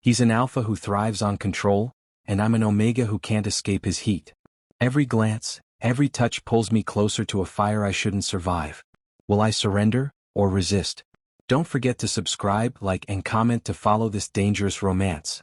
He's an alpha who thrives on control, and I'm an omega who can't escape his heat. Every glance, every touch pulls me closer to a fire I shouldn't survive. Will I surrender, or resist? Don't forget to subscribe, like, and comment to follow this dangerous romance.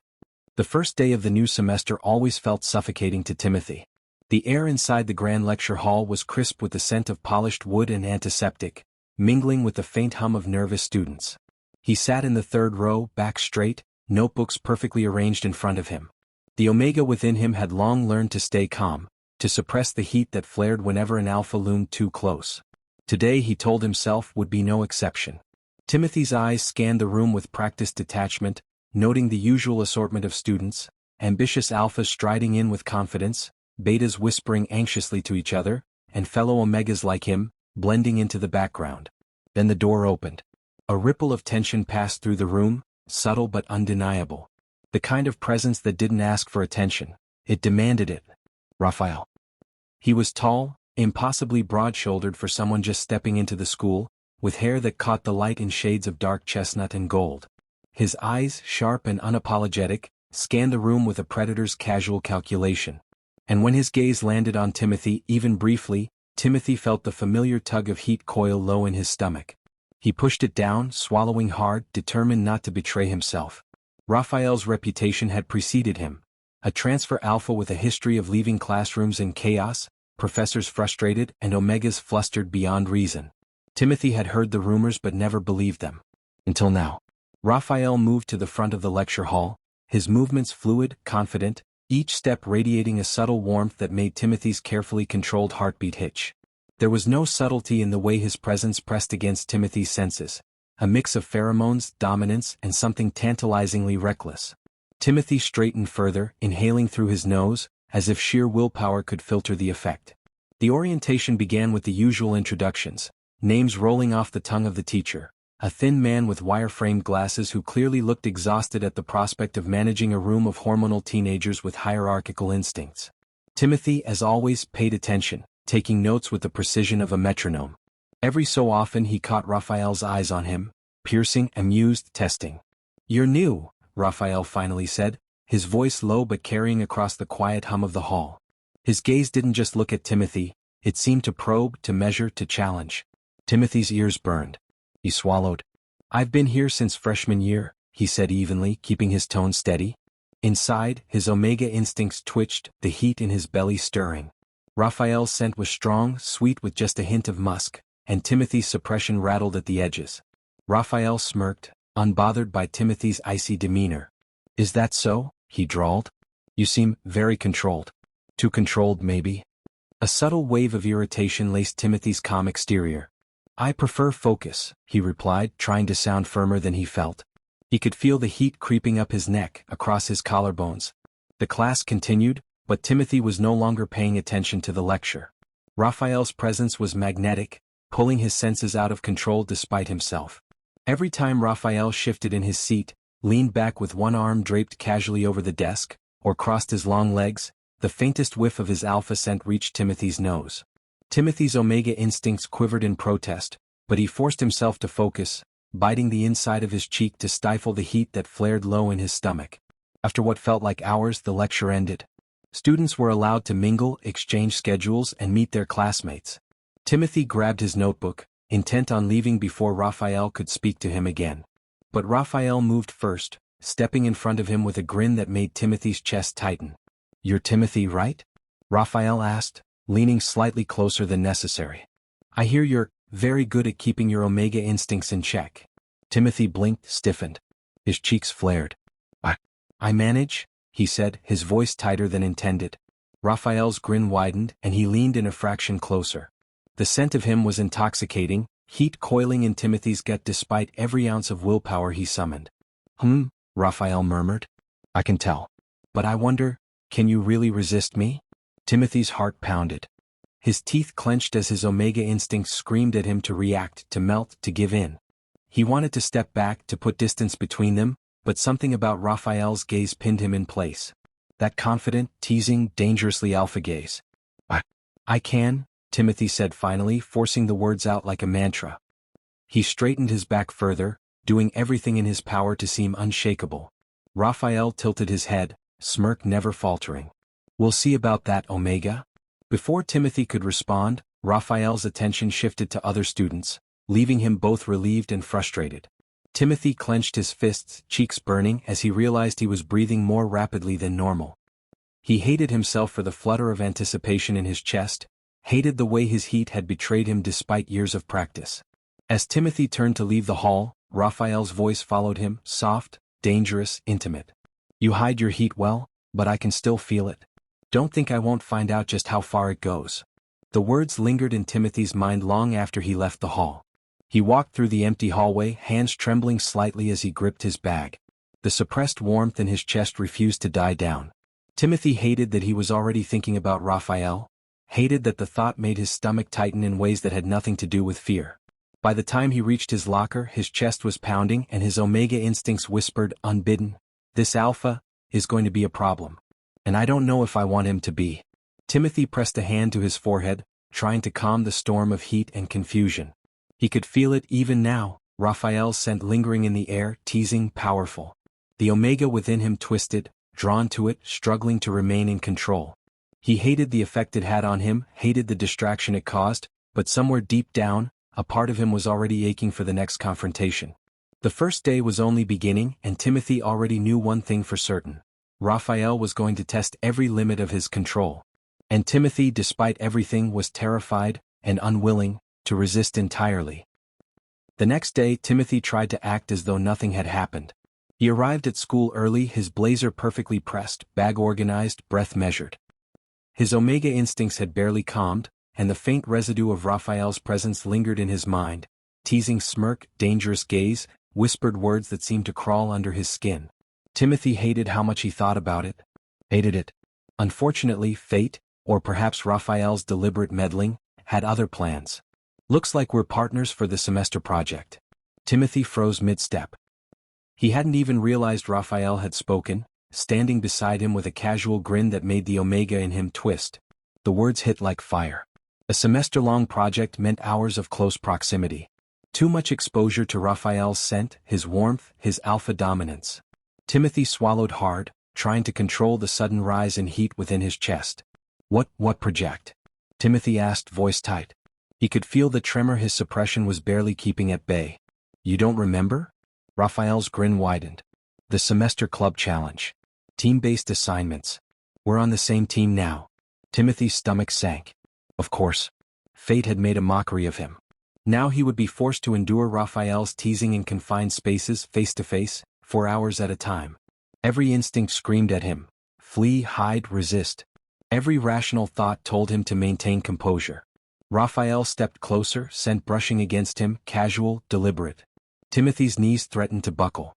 The first day of the new semester always felt suffocating to Timothy. The air inside the grand lecture hall was crisp with the scent of polished wood and antiseptic, mingling with the faint hum of nervous students. He sat in the third row, back straight, notebooks perfectly arranged in front of him. The omega within him had long learned to stay calm, to suppress the heat that flared whenever an alpha loomed too close. Today, he told himself, would be no exception. Timothy's eyes scanned the room with practiced detachment, noting the usual assortment of students, ambitious alphas striding in with confidence, betas whispering anxiously to each other, and fellow omegas like him, blending into the background. Then the door opened. A ripple of tension passed through the room, subtle but undeniable. The kind of presence that didn't ask for attention. It demanded it. Raphael. He was tall, impossibly broad-shouldered for someone just stepping into the school, with hair that caught the light in shades of dark chestnut and gold. His eyes, sharp and unapologetic, scanned the room with a predator's casual calculation. And when his gaze landed on Timothy, even briefly, Timothy felt the familiar tug of heat coil low in his stomach. He pushed it down, swallowing hard, determined not to betray himself. Raphael's reputation had preceded him. A transfer alpha with a history of leaving classrooms in chaos, professors frustrated and omegas flustered beyond reason. Timothy had heard the rumors but never believed them. Until now. Raphael moved to the front of the lecture hall, his movements fluid, confident, each step radiating a subtle warmth that made Timothy's carefully controlled heartbeat hitch. There was no subtlety in the way his presence pressed against Timothy's senses, a mix of pheromones, dominance, and something tantalizingly reckless. Timothy straightened further, inhaling through his nose, as if sheer willpower could filter the effect. The orientation began with the usual introductions, names rolling off the tongue of the teacher, a thin man with wire-framed glasses who clearly looked exhausted at the prospect of managing a room of hormonal teenagers with hierarchical instincts. Timothy, as always, paid attention, taking notes with the precision of a metronome. Every so often he caught Raphael's eyes on him, piercing, amused, testing. "You're new," Raphael finally said, his voice low but carrying across the quiet hum of the hall. His gaze didn't just look at Timothy, it seemed to probe, to measure, to challenge. Timothy's ears burned. He swallowed. "I've been here since freshman year," he said evenly, keeping his tone steady. Inside, his omega instincts twitched, the heat in his belly stirring. Raphael's scent was strong, sweet with just a hint of musk, and Timothy's suppression rattled at the edges. Raphael smirked, unbothered by Timothy's icy demeanor. "Is that so?" he drawled. "You seem very controlled." "Too controlled, maybe." A subtle wave of irritation laced Timothy's calm exterior. "I prefer focus," he replied, trying to sound firmer than he felt. He could feel the heat creeping up his neck, across his collarbones. The class continued, but Timothy was no longer paying attention to the lecture. Raphael's presence was magnetic, pulling his senses out of control despite himself. Every time Raphael shifted in his seat, leaned back with one arm draped casually over the desk, or crossed his long legs, the faintest whiff of his alpha scent reached Timothy's nose. Timothy's omega instincts quivered in protest, but he forced himself to focus, biting the inside of his cheek to stifle the heat that flared low in his stomach. After what felt like hours, the lecture ended. Students were allowed to mingle, exchange schedules, and meet their classmates. Timothy grabbed his notebook, intent on leaving before Raphael could speak to him again. But Raphael moved first, stepping in front of him with a grin that made Timothy's chest tighten. "You're Timothy, right?" Raphael asked, leaning slightly closer than necessary. "I hear you're very good at keeping your omega instincts in check." Timothy blinked, stiffened. His cheeks flared. I manage," he said, his voice tighter than intended. Raphael's grin widened, and he leaned in a fraction closer. The scent of him was intoxicating, heat coiling in Timothy's gut despite every ounce of willpower he summoned. Raphael murmured. "I can tell. But I wonder, can you really resist me?" Timothy's heart pounded. His teeth clenched as his omega instincts screamed at him to react, to melt, to give in. He wanted to step back, to put distance between them, but something about Raphael's gaze pinned him in place. That confident, teasing, dangerously alpha gaze. I can," Timothy said finally, forcing the words out like a mantra. He straightened his back further, doing everything in his power to seem unshakable. Raphael tilted his head, smirk never faltering. We'll see about that, Omega. Before Timothy could respond, Raphael's attention shifted to other students, leaving him both relieved and frustrated. Timothy clenched his fists, cheeks burning as he realized he was breathing more rapidly than normal. He hated himself for the flutter of anticipation in his chest, hated the way his heat had betrayed him despite years of practice. As Timothy turned to leave the hall, Raphael's voice followed him, soft, dangerous, intimate. You hide your heat well, but I can still feel it. Don't think I won't find out just how far it goes. The words lingered in Timothy's mind long after he left the hall. He walked through the empty hallway, hands trembling slightly as he gripped his bag. The suppressed warmth in his chest refused to die down. Timothy hated that he was already thinking about Raphael, hated that the thought made his stomach tighten in ways that had nothing to do with fear. By the time he reached his locker, his chest was pounding and his Omega instincts whispered, unbidden, this Alpha is going to be a problem. And I don't know if I want him to be. Timothy pressed a hand to his forehead, trying to calm the storm of heat and confusion. He could feel it even now, Raphael's scent lingering in the air, teasing, powerful. The Omega within him twisted, drawn to it, struggling to remain in control. He hated the effect it had on him, hated the distraction it caused, but somewhere deep down, a part of him was already aching for the next confrontation. The first day was only beginning, and Timothy already knew one thing for certain. Raphael was going to test every limit of his control. And Timothy, despite everything, was terrified and unwilling to resist entirely. The next day, Timothy tried to act as though nothing had happened. He arrived at school early, his blazer perfectly pressed, bag organized, breath measured. His Omega instincts had barely calmed, and the faint residue of Raphael's presence lingered in his mind, teasing smirk, dangerous gaze, whispered words that seemed to crawl under his skin. Timothy hated how much he thought about it. Hated it. Unfortunately, fate, or perhaps Raphael's deliberate meddling, had other plans. Looks like we're partners for the semester project. Timothy froze mid-step. He hadn't even realized Raphael had spoken, standing beside him with a casual grin that made the Omega in him twist. The words hit like fire. A semester-long project meant hours of close proximity. Too much exposure to Raphael's scent, his warmth, his alpha dominance. Timothy swallowed hard, trying to control the sudden rise in heat within his chest. What project? Timothy asked, voice tight. He could feel the tremor his suppression was barely keeping at bay. You don't remember? Raphael's grin widened. The semester club challenge. Team-based assignments. We're on the same team now. Timothy's stomach sank. Of course. Fate had made a mockery of him. Now he would be forced to endure Raphael's teasing in confined spaces, face-to-face, for hours at a time. Every instinct screamed at him. Flee, hide, resist. Every rational thought told him to maintain composure. Raphael stepped closer, scent brushing against him, casual, deliberate. Timothy's knees threatened to buckle.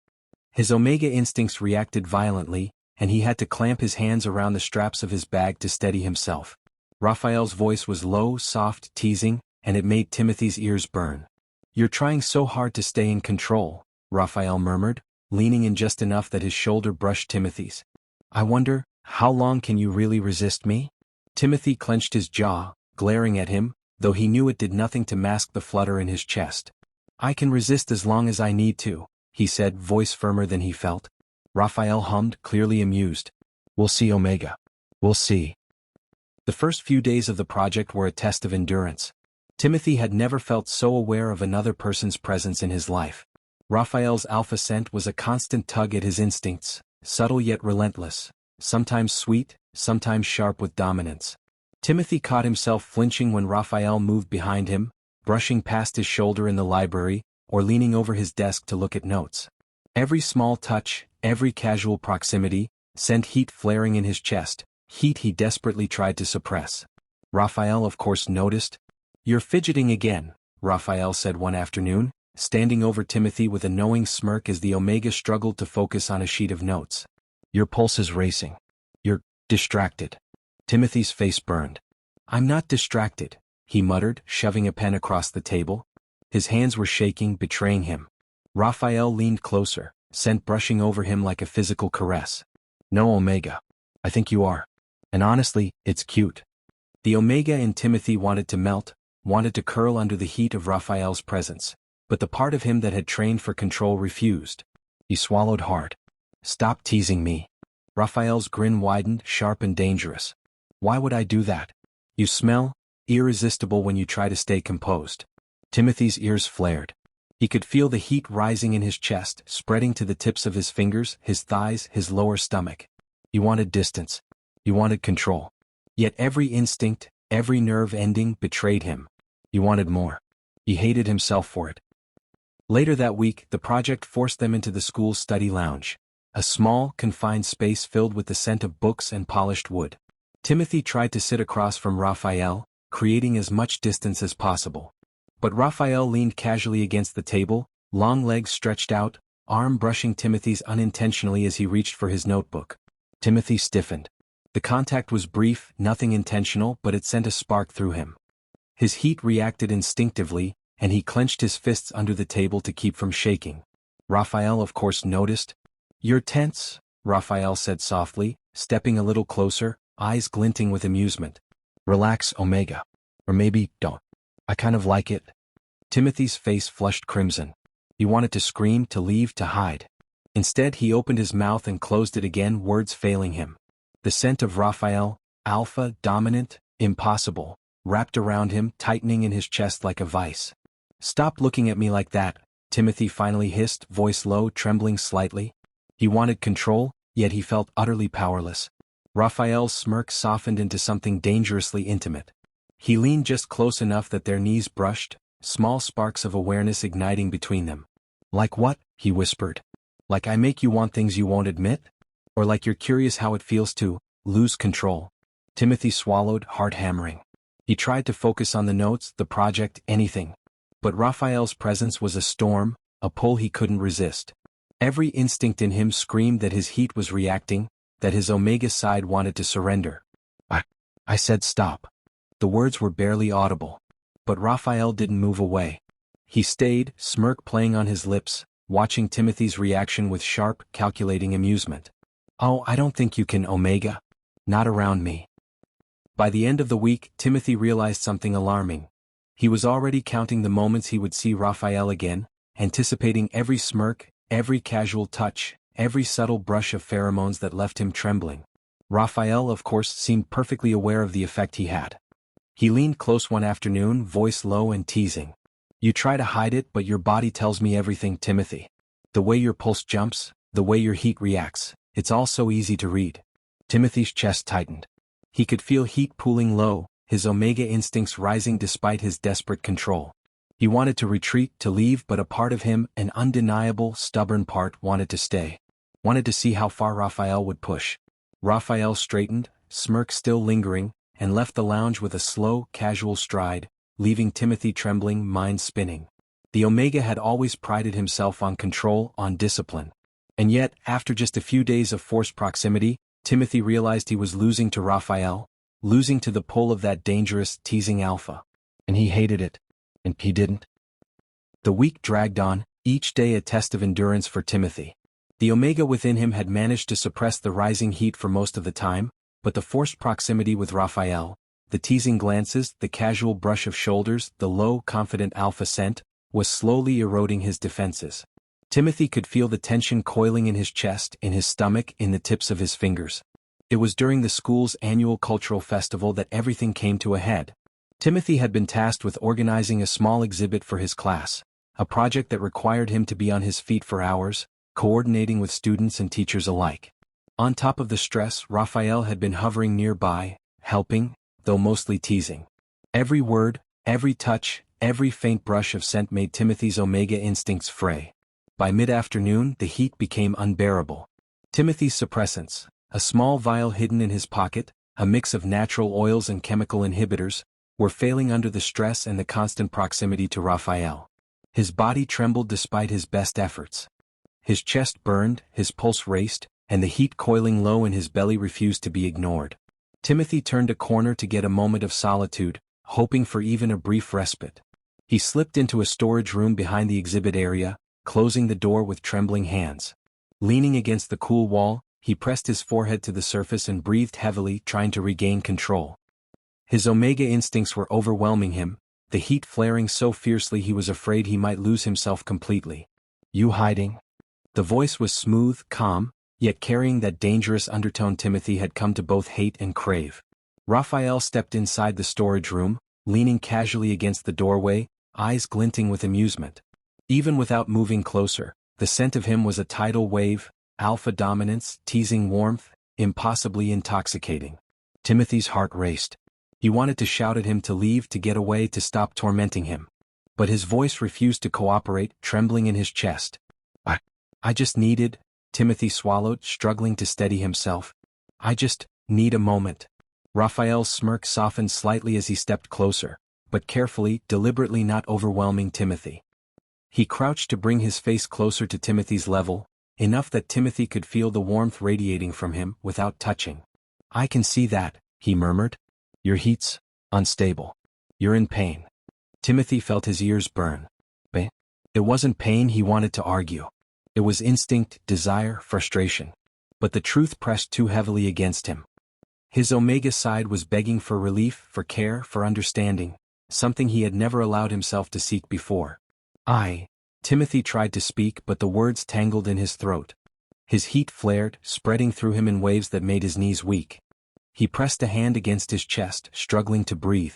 His Omega instincts reacted violently, and he had to clamp his hands around the straps of his bag to steady himself. Raphael's voice was low, soft, teasing, and it made Timothy's ears burn. You're trying so hard to stay in control, Raphael murmured, leaning in just enough that his shoulder brushed Timothy's. I wonder, how long can you really resist me? Timothy clenched his jaw, glaring at him, though he knew it did nothing to mask the flutter in his chest. I can resist as long as I need to, he said, voice firmer than he felt. Raphael hummed, clearly amused. We'll see, Omega. We'll see. The first few days of the project were a test of endurance. Timothy had never felt so aware of another person's presence in his life. Raphael's alpha scent was a constant tug at his instincts, subtle yet relentless, sometimes sweet, sometimes sharp with dominance. Timothy caught himself flinching when Raphael moved behind him, brushing past his shoulder in the library, or leaning over his desk to look at notes. Every small touch, every casual proximity, sent heat flaring in his chest, heat he desperately tried to suppress. Raphael, of course, noticed. You're fidgeting again, Raphael said one afternoon, standing over Timothy with a knowing smirk as the Omega struggled to focus on a sheet of notes. Your pulse is racing. You're distracted. Timothy's face burned. I'm not distracted, he muttered, shoving a pen across the table. His hands were shaking, betraying him. Raphael leaned closer, scent brushing over him like a physical caress. No, Omega. I think you are. And honestly, it's cute. The Omega in Timothy wanted to melt, wanted to curl under the heat of Raphael's presence, but the part of him that had trained for control refused. He swallowed hard. Stop teasing me. Raphael's grin widened, sharp and dangerous. Why would I do that? You smell irresistible when you try to stay composed. Timothy's ears flared. He could feel the heat rising in his chest, spreading to the tips of his fingers, his thighs, his lower stomach. He wanted distance. He wanted control. Yet every instinct, every nerve ending betrayed him. He wanted more. He hated himself for it. Later that week, the project forced them into the school's study lounge. A small, confined space filled with the scent of books and polished wood. Timothy tried to sit across from Raphael, creating as much distance as possible. But Raphael leaned casually against the table, long legs stretched out, arm brushing Timothy's unintentionally as he reached for his notebook. Timothy stiffened. The contact was brief, nothing intentional, but it sent a spark through him. His heat reacted instinctively, and he clenched his fists under the table to keep from shaking. Raphael, of course, noticed. "You're tense," Raphael said softly, stepping a little closer, eyes glinting with amusement. "Relax, Omega. Or maybe don't. I kind of like it." Timothy's face flushed crimson. He wanted to scream, to leave, to hide. Instead, he opened his mouth and closed it again, words failing him. The scent of Raphael, alpha, dominant, impossible, wrapped around him, tightening in his chest like a vice. "Stop looking at me like that," Timothy finally hissed, voice low, trembling slightly. He wanted control, yet he felt utterly powerless. Raphael's smirk softened into something dangerously intimate. He leaned just close enough that their knees brushed, small sparks of awareness igniting between them. "Like what?" he whispered. "Like I make you want things you won't admit? Or like you're curious how it feels to lose control?" Timothy swallowed, heart hammering. He tried to focus on the notes, the project, anything. But Raphael's presence was a storm, a pull he couldn't resist. Every instinct in him screamed that his heat was reacting, that his Omega side wanted to surrender. I said stop." The words were barely audible. But Raphael didn't move away. He stayed, smirk playing on his lips, watching Timothy's reaction with sharp, calculating amusement. "Oh, I don't think you can, Omega. Not around me." By the end of the week, Timothy realized something alarming. He was already counting the moments he would see Raphael again, anticipating every smirk, every casual touch, every subtle brush of pheromones that left him trembling. Raphael, of course, seemed perfectly aware of the effect he had. He leaned close one afternoon, voice low and teasing. "You try to hide it, but your body tells me everything, Timothy. The way your pulse jumps, the way your heat reacts, it's all so easy to read." Timothy's chest tightened. He could feel heat pooling low, his Omega instincts rising despite his desperate control. He wanted to retreat, to leave, but a part of him, an undeniable, stubborn part, wanted to stay. Wanted to see how far Raphael would push. Raphael straightened, smirk still lingering, and left the lounge with a slow, casual stride, leaving Timothy trembling, mind spinning. The Omega had always prided himself on control, on discipline. And yet, after just a few days of forced proximity, Timothy realized he was losing to Raphael, losing to the pull of that dangerous, teasing alpha. And he hated it. And he didn't. The week dragged on, each day a test of endurance for Timothy. The Omega within him had managed to suppress the rising heat for most of the time, but the forced proximity with Raphael, the teasing glances, the casual brush of shoulders, the low, confident alpha scent, was slowly eroding his defenses. Timothy could feel the tension coiling in his chest, in his stomach, in the tips of his fingers. It was during the school's annual cultural festival that everything came to a head. Timothy had been tasked with organizing a small exhibit for his class, a project that required him to be on his feet for hours, coordinating with students and teachers alike. On top of the stress, Raphael had been hovering nearby, helping, though mostly teasing. Every word, every touch, every faint brush of scent made Timothy's Omega instincts fray. By mid-afternoon, the heat became unbearable. Timothy's suppressants, a small vial hidden in his pocket, a mix of natural oils and chemical inhibitors, were failing under the stress and the constant proximity to Raphael. His body trembled despite his best efforts. His chest burned, his pulse raced, and the heat coiling low in his belly refused to be ignored. Timothy turned a corner to get a moment of solitude, hoping for even a brief respite. He slipped into a storage room behind the exhibit area, closing the door with trembling hands. Leaning against the cool wall, he pressed his forehead to the surface and breathed heavily, trying to regain control. His Omega instincts were overwhelming him, the heat flaring so fiercely he was afraid he might lose himself completely. "You hiding?" The voice was smooth, calm, yet carrying that dangerous undertone Timothy had come to both hate and crave. Raphael stepped inside the storage room, leaning casually against the doorway, eyes glinting with amusement. Even without moving closer, the scent of him was a tidal wave, alpha dominance, teasing warmth, impossibly intoxicating. Timothy's heart raced. He wanted to shout at him to leave, to get away, to stop tormenting him. But his voice refused to cooperate, trembling in his chest. I just needed, Timothy swallowed, struggling to steady himself. I just need a moment. Raphael's smirk softened slightly as he stepped closer, but carefully, deliberately, not overwhelming Timothy. He crouched to bring his face closer to Timothy's level, enough that Timothy could feel the warmth radiating from him without touching. I can see that, he murmured. Your heat's unstable. You're in pain. Timothy felt his ears burn. But it wasn't pain he wanted to argue. It was instinct, desire, frustration. But the truth pressed too heavily against him. His Omega side was begging for relief, for care, for understanding, something he had never allowed himself to seek before. Timothy tried to speak, but the words tangled in his throat. His heat flared, spreading through him in waves that made his knees weak. He pressed a hand against his chest, struggling to breathe.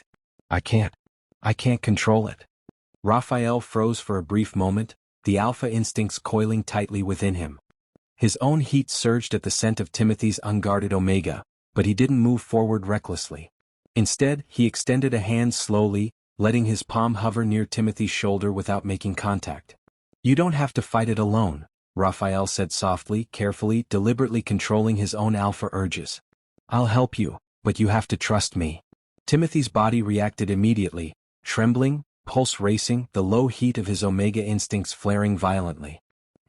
I can't control it. Raphael froze for a brief moment, the alpha instincts coiling tightly within him. His own heat surged at the scent of Timothy's unguarded Omega, but he didn't move forward recklessly. Instead, he extended a hand slowly, letting his palm hover near Timothy's shoulder without making contact. You don't have to fight it alone, Raphael said softly, carefully, deliberately controlling his own alpha urges. I'll help you, but you have to trust me. Timothy's body reacted immediately, trembling, pulse racing, the low heat of his Omega instincts flaring violently.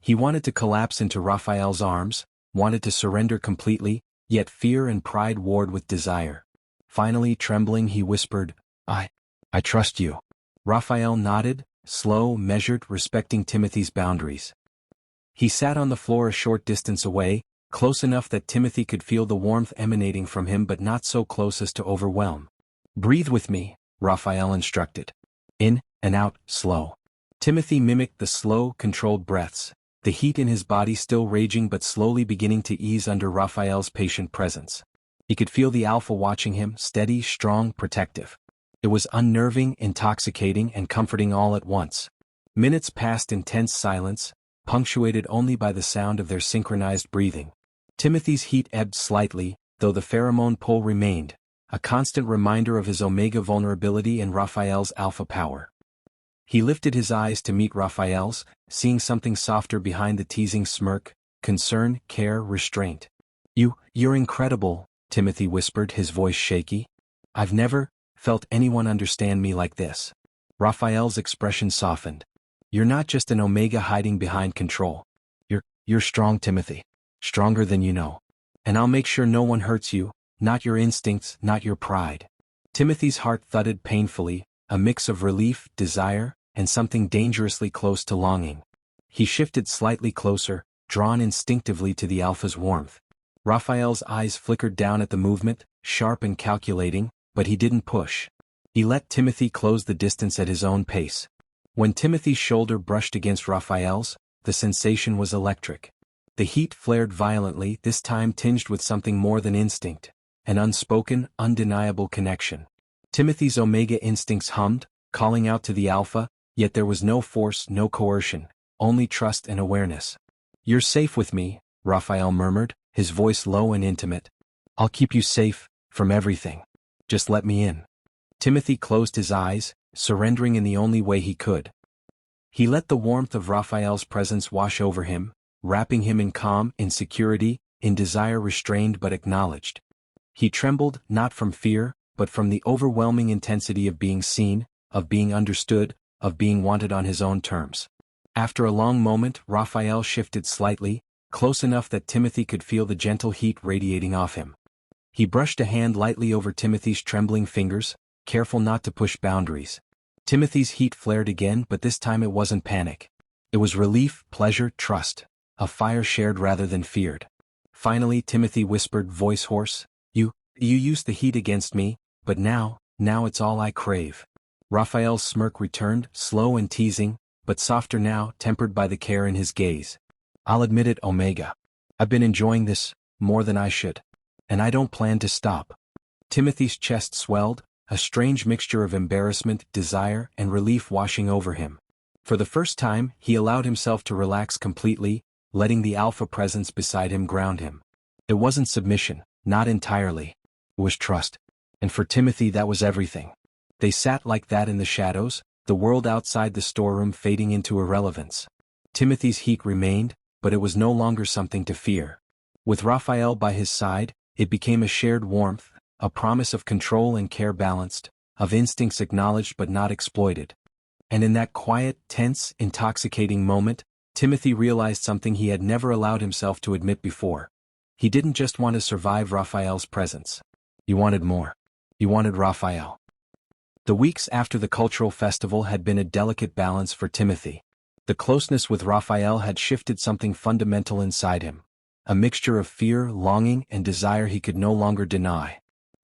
He wanted to collapse into Raphael's arms, wanted to surrender completely, yet fear and pride warred with desire. Finally, trembling, he whispered, I trust you. Raphael nodded, slow, measured, respecting Timothy's boundaries. He sat on the floor a short distance away, close enough that Timothy could feel the warmth emanating from him, but not so close as to overwhelm. Breathe with me, Raphael instructed. In and out, slow. Timothy mimicked the slow, controlled breaths, the heat in his body still raging but slowly beginning to ease under Raphael's patient presence. He could feel the alpha watching him, steady, strong, protective. It was unnerving, intoxicating, and comforting all at once. Minutes passed in tense silence, punctuated only by the sound of their synchronized breathing. Timothy's heat ebbed slightly, though the pheromone pull remained, a constant reminder of his Omega vulnerability and Raphael's alpha power. He lifted his eyes to meet Raphael's, seeing something softer behind the teasing smirk, concern, care, restraint. You're incredible, Timothy whispered, his voice shaky. I've never felt anyone understand me like this. Raphael's expression softened. You're not just an Omega hiding behind control. You're strong, Timothy. Stronger than you know. And I'll make sure no one hurts you, not your instincts, not your pride. Timothy's heart thudded painfully, a mix of relief, desire, and something dangerously close to longing. He shifted slightly closer, drawn instinctively to the alpha's warmth. Raphael's eyes flickered down at the movement, sharp and calculating, but he didn't push. He let Timothy close the distance at his own pace. When Timothy's shoulder brushed against Raphael's, the sensation was electric. The heat flared violently, this time tinged with something more than instinct, an unspoken, undeniable connection. Timothy's Omega instincts hummed, calling out to the alpha, yet there was no force, no coercion, only trust and awareness. You're safe with me, Raphael murmured, his voice low and intimate. I'll keep you safe, from everything. Just let me in. Timothy closed his eyes, surrendering in the only way he could. He let the warmth of Raphael's presence wash over him, wrapping him in calm, in security, in desire restrained but acknowledged. He trembled, not from fear, but from the overwhelming intensity of being seen, of being understood, of being wanted on his own terms. After a long moment, Raphael shifted slightly, close enough that Timothy could feel the gentle heat radiating off him. He brushed a hand lightly over Timothy's trembling fingers, careful not to push boundaries. Timothy's heat flared again, but this time it wasn't panic. It was relief, pleasure, trust, a fire shared rather than feared. Finally, Timothy whispered, voice hoarse, You used the heat against me, but now it's all I crave. Raphael's smirk returned, slow and teasing, but softer now, tempered by the care in his gaze. I'll admit it, Omega. I've been enjoying this more than I should. And I don't plan to stop. Timothy's chest swelled, a strange mixture of embarrassment, desire, and relief washing over him. For the first time, he allowed himself to relax completely, letting the alpha presence beside him ground him. It wasn't submission, not entirely. It was trust. And for Timothy that was everything. They sat like that in the shadows, the world outside the storeroom fading into irrelevance. Timothy's heat remained, but it was no longer something to fear. With Raphael by his side, it became a shared warmth, a promise of control and care balanced, of instincts acknowledged but not exploited. And in that quiet, tense, intoxicating moment, Timothy realized something he had never allowed himself to admit before. He didn't just want to survive Raphael's presence. He wanted more. He wanted Raphael. The weeks after the cultural festival had been a delicate balance for Timothy. The closeness with Raphael had shifted something fundamental inside him. A mixture of fear, longing, and desire he could no longer deny.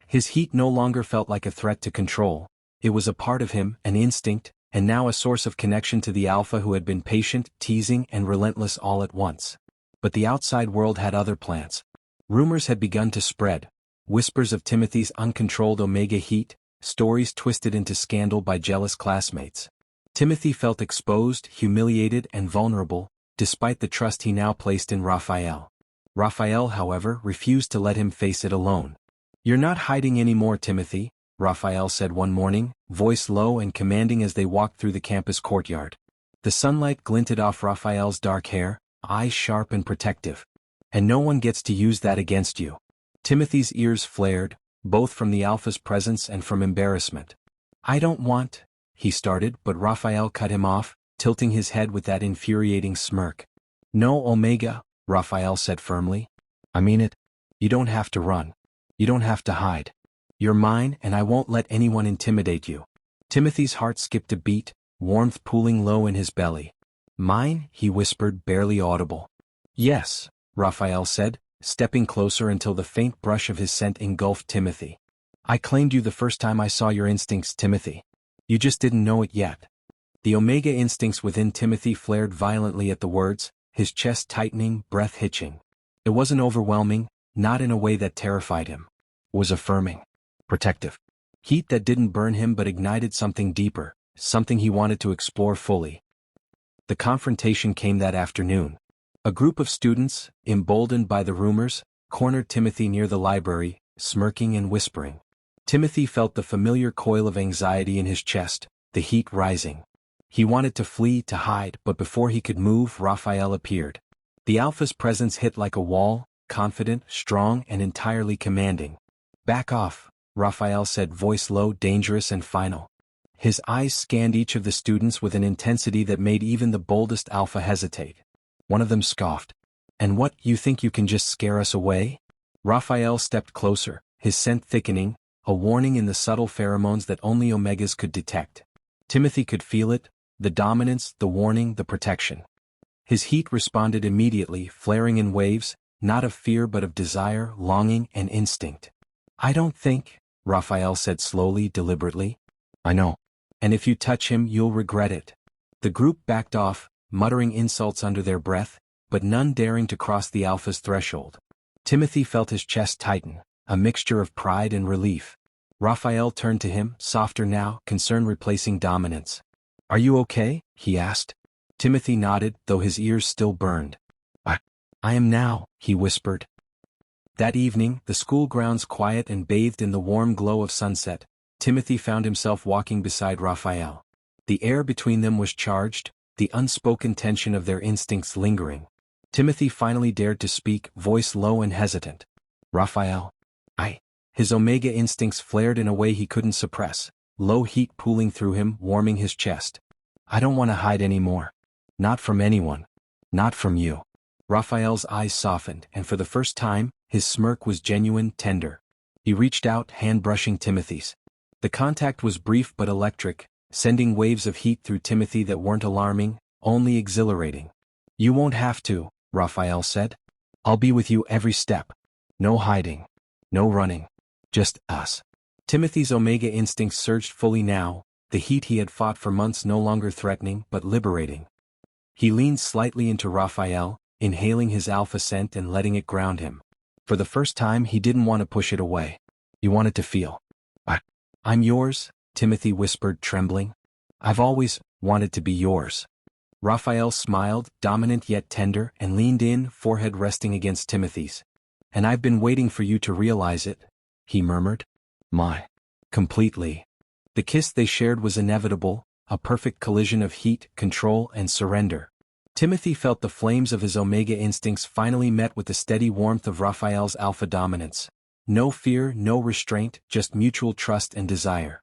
His heat no longer felt like a threat to control. It was a part of him, an instinct, and now a source of connection to the alpha who had been patient, teasing, and relentless all at once. But the outside world had other plans. Rumors had begun to spread. Whispers of Timothy's uncontrolled Omega heat, stories twisted into scandal by jealous classmates. Timothy felt exposed, humiliated, and vulnerable, despite the trust he now placed in Raphael. Raphael, however, refused to let him face it alone. "You're not hiding anymore, Timothy," Raphael said one morning, voice low and commanding as they walked through the campus courtyard. The sunlight glinted off Raphael's dark hair, eyes sharp and protective. "And no one gets to use that against you." Timothy's ears flared, both from the alpha's presence and from embarrassment. "I don't want," he started, but Raphael cut him off, tilting his head with that infuriating smirk. "No, Omega," Raphael said firmly. "I mean it. You don't have to run. You don't have to hide. You're mine and I won't let anyone intimidate you." Timothy's heart skipped a beat, warmth pooling low in his belly. "Mine?" he whispered, barely audible. "Yes," Raphael said, stepping closer until the faint brush of his scent engulfed Timothy. "I claimed you the first time I saw your instincts, Timothy. You just didn't know it yet." The Omega instincts within Timothy flared violently at the words, his chest tightening, breath hitching. It wasn't overwhelming, not in a way that terrified him. It was affirming. Protective. Heat that didn't burn him but ignited something deeper, something he wanted to explore fully. The confrontation came that afternoon. A group of students, emboldened by the rumors, cornered Timothy near the library, smirking and whispering. Timothy felt the familiar coil of anxiety in his chest, the heat rising. He wanted to flee, to hide, but before he could move, Raphael appeared. The alpha's presence hit like a wall, confident, strong, and entirely commanding. "Back off," Raphael said, voice low, dangerous and final. His eyes scanned each of the students with an intensity that made even the boldest alpha hesitate. One of them scoffed. "And what, you think you can just scare us away?" Raphael stepped closer, his scent thickening, a warning in the subtle pheromones that only Omegas could detect. Timothy could feel it, the dominance, the warning, the protection. His heat responded immediately, flaring in waves, not of fear but of desire, longing, and instinct. "I don't think," Raphael said slowly, deliberately. "I know. And if you touch him, you'll regret it." The group backed off, muttering insults under their breath, but none daring to cross the alpha's threshold. Timothy felt his chest tighten, a mixture of pride and relief. Raphael turned to him, softer now, concern replacing dominance. "Are you okay?" he asked. Timothy nodded, though his ears still burned. I am now," he whispered. That evening, the school grounds quiet and bathed in the warm glow of sunset, Timothy found himself walking beside Raphael. The air between them was charged, the unspoken tension of their instincts lingering. Timothy finally dared to speak, voice low and hesitant. "Raphael. His Omega instincts flared in a way he couldn't suppress, low heat pooling through him, warming his chest. "I don't want to hide anymore. Not from anyone. Not from you." Raphael's eyes softened, and for the first time, his smirk was genuine, tender. He reached out, hand brushing Timothy's. The contact was brief but electric, sending waves of heat through Timothy that weren't alarming, only exhilarating. "You won't have to," Raphael said. "I'll be with you every step. No hiding. No running. Just us." Timothy's Omega instincts surged fully now, the heat he had fought for months no longer threatening but liberating. He leaned slightly into Raphael, inhaling his alpha scent and letting it ground him. For the first time he didn't want to push it away. He wanted to feel. I'm yours, Timothy whispered, trembling. I've always wanted to be yours. Raphael smiled, dominant yet tender, and leaned in, forehead resting against Timothy's. And I've been waiting for you to realize it, he murmured. Completely. The kiss they shared was inevitable, a perfect collision of heat, control, and surrender. Timothy felt the flames of his Omega instincts finally met with the steady warmth of Raphael's alpha dominance. No fear, no restraint, just mutual trust and desire.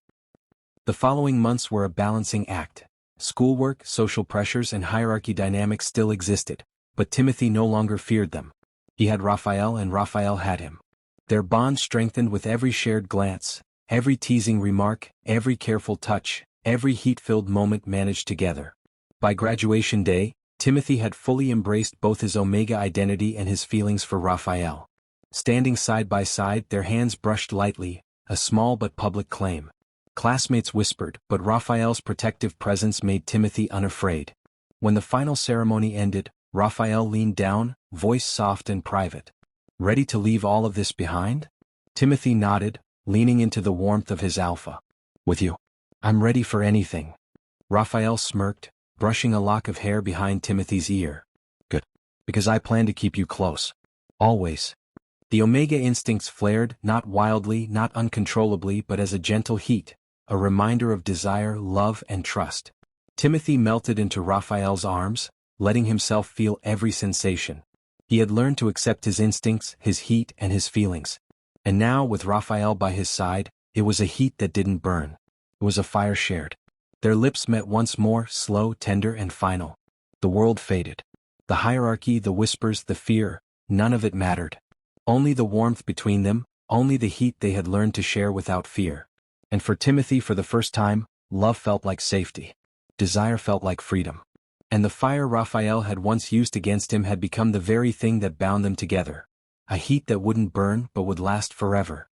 The following months were a balancing act. Schoolwork, social pressures, and hierarchy dynamics still existed, but Timothy no longer feared them. He had Raphael and Raphael had him. Their bond strengthened with every shared glance, every teasing remark, every careful touch, every heat-filled moment managed together. By graduation day, Timothy had fully embraced both his Omega identity and his feelings for Raphael. Standing side by side, their hands brushed lightly, a small but public claim. Classmates whispered, but Raphael's protective presence made Timothy unafraid. When the final ceremony ended, Raphael leaned down, voice soft and private. Ready to leave all of this behind? Timothy nodded, leaning into the warmth of his alpha. With you. I'm ready for anything. Raphael smirked, brushing a lock of hair behind Timothy's ear. Good. Because I plan to keep you close. Always. The Omega instincts flared, not wildly, not uncontrollably, but as a gentle heat, a reminder of desire, love, and trust. Timothy melted into Raphael's arms, letting himself feel every sensation. He had learned to accept his instincts, his heat, and his feelings. And now, with Raphael by his side, it was a heat that didn't burn. It was a fire shared. Their lips met once more, slow, tender, and final. The world faded. The hierarchy, the whispers, the fear, none of it mattered. Only the warmth between them, only the heat they had learned to share without fear. And for Timothy, for the first time, love felt like safety. Desire felt like freedom. And the fire Raphael had once used against him had become the very thing that bound them together. A heat that wouldn't burn but would last forever.